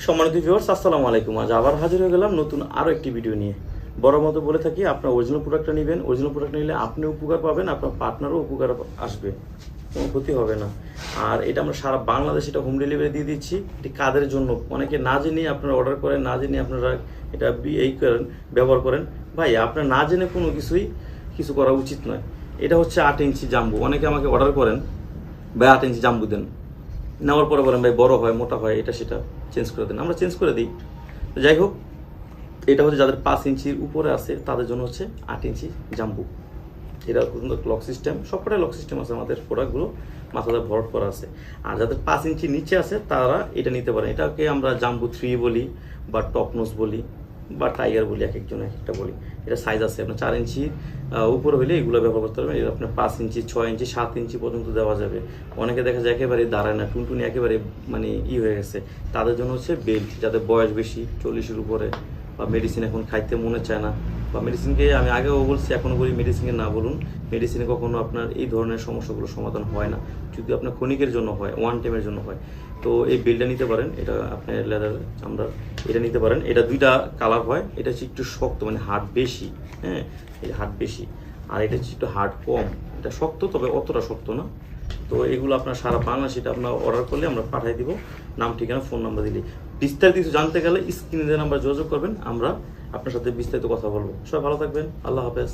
সম্মানিত ভিউয়ার্স, আসসালামু আলাইকুম। আজ আবার হাজির হয়ে গেলাম নতুন আরও একটি ভিডিও নিয়ে। বড় মতো বলে থাকি, আপনার অরিজিনাল প্রোডাক্টটা নেবেন। অরিজিনাল প্রোডাক্ট নিলে আপনি উপকার পাবেন, আপনার পার্টনারও উপকার আসবে, কোনো ক্ষতি হবে না। আর এটা আমরা সারা বাংলাদেশে এটা হোম ডেলিভারি দিয়ে দিচ্ছি। এটি কাদের জন্য? অনেকে না জেনে আপনারা অর্ডার করেন, না জেনে আপনারা এটা এই করেন, ব্যবহার করেন। ভাই, আপনার না জেনে কোনো কিছু করা উচিত নয়। এটা হচ্ছে 8 ইঞ্চি জাম্বু। অনেকে আমাকে অর্ডার করেন, ভাই 8 ইঞ্চি জাম্বু দেন, নেওয়ার পরে বলেন ভাই বড় হয়, মোটা হয়, এটা সেটা চেঞ্জ করে দেন। আমরা চেঞ্জ করে দিই। তো যাই হোক, এটা হচ্ছে যাদের 5 ইঞ্চির উপরে আছে তাদের জন্য হচ্ছে 8 ইঞ্চি জাম্বু। এটা পর্যন্ত লক সিস্টেম, সবকটাই লক সিস্টেম আছে আমাদের প্রোডাক্টগুলো, মাথাতে ভরট করা আছে। আর যাদের 5 ইঞ্চি নিচে আছে তারা এটা নিতে পারেন। এটাকে আমরা জাম্বু 3 বলি, বা টপ নোজ বলি, বা টাইগার বলি, এক একজন এক একটা বলি। এটা সাইজ আছে, আপনার 4 ইঞ্চি উপরে হলে এগুলো ব্যবহার করতে পারবেন। এটা আপনার 5 ইঞ্চি, 6 ইঞ্চি, 7 ইঞ্চি পর্যন্ত দেওয়া যাবে। অনেকে দেখা যায় একেবারে দাঁড়ায় না, টুনটুনি একেবারে মানে হয়ে গেছে, তাদের জন্য হচ্ছে বেল্ট। যাদের বয়স বেশি, 40-এর উপরে, বা মেডিসিন এখন খাইতে মনে চায় না, বা মেডিসিনকে আমি আগেও বলছি, এখনও বলি মেডিসিনকে না বলুন। মেডিসিনে কখনো আপনার এই ধরনের সমস্যাগুলো সমাধান হয় না, যদি আপনার ক্ষণিকের জন্য হয়, ওয়ান টাইমের জন্য হয়। তো এই বেল্টটা নিতে পারেন, এটা আপনার লেদার আমরা এটা নিতে পারেন। এটা 2টা কালার হয়। এটা হচ্ছে একটু শক্ত, মানে হার্ড বেশি, হ্যাঁ, এই হার্ড বেশি। আর এটা হচ্ছে একটু হার্ড কম। এটা শক্ত, তবে অতটা শক্ত না। তো এগুলো আপনার সারা বাংলাদেশে এটা আপনার অর্ডার করলে আমরা পাঠিয়ে দিব, নাম, ঠিকানা, ফোন নাম্বার দিলে। বিস্তারিত কিছু জানতে গেলে স্ক্রিনে নাম্বার যোগাযোগ করবেন, আমরা আপনার সাথে বিস্তারিত কথা বলবো। সবাই ভালো থাকবেন, আল্লাহ হাফেজ।